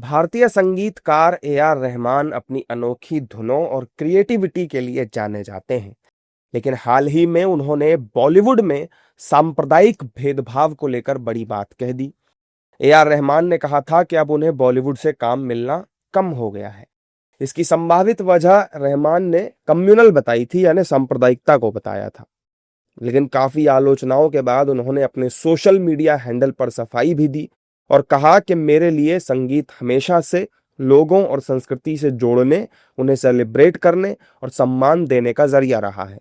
भारतीय संगीतकार ए.आर. रहमान अपनी अनोखी धुनों और क्रिएटिविटी के लिए जाने जाते हैं, लेकिन हाल ही में उन्होंने बॉलीवुड में सांप्रदायिक भेदभाव को लेकर बड़ी बात कह दी। ए.आर. रहमान ने कहा था कि अब उन्हें बॉलीवुड से काम मिलना कम हो गया है। इसकी संभावित वजह रहमान ने कम्युनल बताई थी, यानी सांप्रदायिकता को बताया था। लेकिन काफी आलोचनाओं के बाद उन्होंने अपने सोशल मीडिया हैंडल पर सफाई भी दी और कहा कि मेरे लिए संगीत हमेशा से लोगों और संस्कृति से जोड़ने, उन्हें सेलिब्रेट करने और सम्मान देने का जरिया रहा है।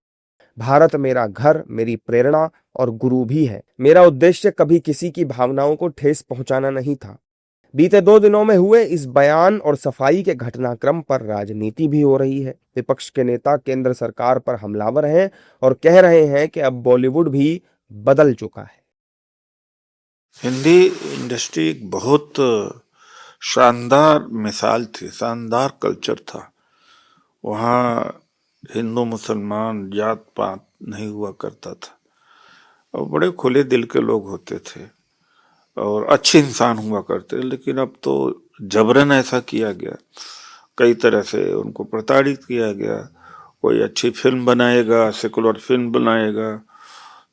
भारत मेरा घर, मेरी प्रेरणा और गुरु भी है। मेरा उद्देश्य कभी किसी की भावनाओं को ठेस पहुंचाना नहीं था। बीते 2 दिनों में हुए इस बयान और सफाई के घटनाक्रम पर राजनीति भी हो रही है। विपक्ष के नेता केंद्र सरकार पर हमलावर हैं और कह रहे हैं कि अब बॉलीवुड भी बदल चुका है। हिंदी इंडस्ट्री एक बहुत शानदार मिसाल थी, शानदार कल्चर था। वहाँ हिंदू मुसलमान जात पात नहीं हुआ करता था और बड़े खुले दिल के लोग होते थे और अच्छे इंसान हुआ करते। लेकिन अब तो जबरन ऐसा किया गया, कई तरह से उनको प्रताड़ित किया गया। कोई अच्छी फिल्म बनाएगा, सेकुलर फिल्म बनाएगा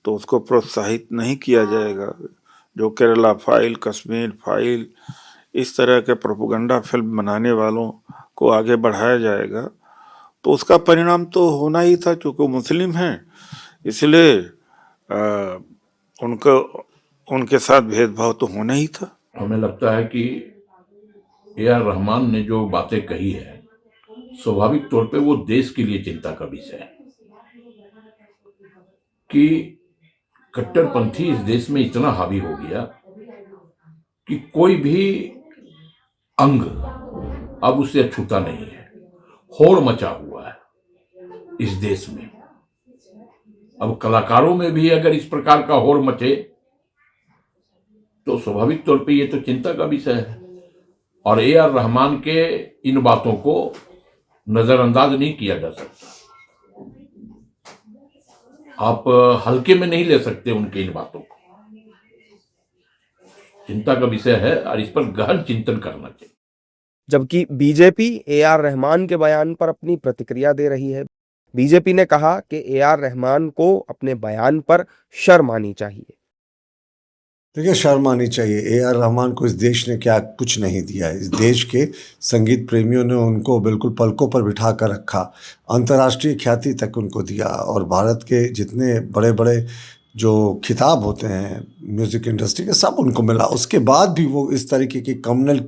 तो उसको प्रोत्साहित नहीं किया जाएगा। जो केरला फाइल, कश्मीर फाइल, इस तरह के प्रोपेगेंडा फिल्म बनाने वालों को आगे बढ़ाया जाएगा, तो उसका परिणाम तो होना ही था। क्योंकि मुस्लिम हैं, इसलिए उनके साथ भेदभाव तो होना ही था। हमें लगता है कि ए.आर. रहमान ने जो बातें कही है, स्वाभाविक तौर पे वो देश के लिए चिंता का विषय है कि कट्टरपंथी इस देश में इतना हावी हो गया कि कोई भी अंग अब उसे छूता नहीं है। होड़ मचा हुआ है इस देश में। अब कलाकारों में भी अगर इस प्रकार का होड़ मचे तो स्वाभाविक तौर पे ये तो चिंता का विषय है। और ए.आर. रहमान के इन बातों को नजरअंदाज नहीं किया जा सकता। आप हल्के में नहीं ले सकते उनके इन बातों को। चिंता का विषय है और इस पर गहन चिंतन करना चाहिए। जबकि बीजेपी ए.आर. रहमान के बयान पर अपनी प्रतिक्रिया दे रही है। बीजेपी ने कहा कि ए.आर. रहमान को अपने बयान पर शर्म आनी चाहिए। देखिए, शर्म आनी चाहिए। ए.आर. रहमान को इस देश ने क्या कुछ नहीं दिया है। इस देश के संगीत प्रेमियों ने उनको बिल्कुल पलकों पर बिठा कर रखा, अंतर्राष्ट्रीय ख्याति तक उनको दिया और भारत के जितने बड़े बड़े जो खिताब होते हैं म्यूज़िक इंडस्ट्री के, सब उनको मिला। उसके बाद भी वो इस तरीके की कम्युनल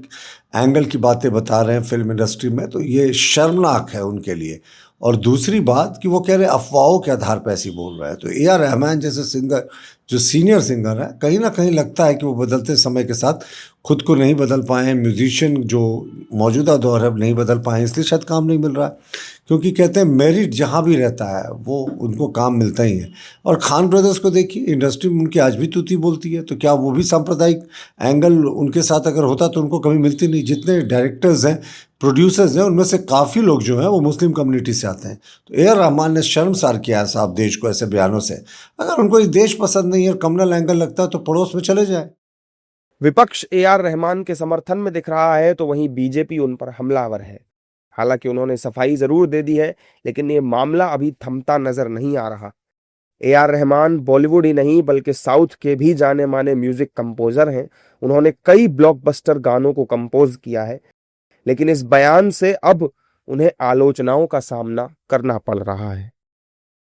एंगल की बातें बता रहे हैं फिल्म इंडस्ट्री में, तो ये शर्मनाक है उनके लिए। और दूसरी बात कि वो कह रहे हैं अफवाहों के आधार पर ऐसी बोल रहे हैं। तो ए.आर. रहमान जैसे सिंगर, जो सीनियर सिंगर है, कहीं ना कहीं लगता है कि वो बदलते समय के साथ खुद को नहीं बदल पाए हैं। म्यूजिशियन जो मौजूदा दौर है नहीं बदल पाए हैं, इसलिए शायद काम नहीं मिल रहा है। क्योंकि कहते हैं मेरिट जहाँ भी रहता है वो उनको काम मिलता ही है। और खान ब्रदर्स को देखिए, इंडस्ट्री में उनकी आज भी तूती बोलती है। तो क्या वो भी सांप्रदायिक एंगल उनके साथ अगर होता तो उनको कभी मिलती नहीं। जितने डायरेक्टर्स हैं, प्रोड्यूसर्स हैं, उनमें से काफ़ी लोग जो हैं वो मुस्लिम कम्युनिटी से आते हैं। तो ए.आर. रहमान ने शर्मसार किया है साहब देश को ऐसे बयानों से। अगर उनको ये देश पसंद नहीं है और कम्युनल एंगल लगता है तो पड़ोस में चले जाए। विपक्ष ए.आर. रहमान के समर्थन में दिख रहा है, तो वहीं बीजेपी उन पर हमलावर है। हालांकि उन्होंने सफाई जरूर दे दी है, लेकिन ये मामला अभी थमता नजर नहीं आ रहा। ए.आर. रहमान बॉलीवुड ही नहीं बल्कि साउथ के भी जाने माने म्यूजिक कंपोजर हैं। उन्होंने कई ब्लॉकबस्टर गानों को कंपोज किया है, लेकिन इस बयान से अब उन्हें आलोचनाओं का सामना करना पड़ रहा है।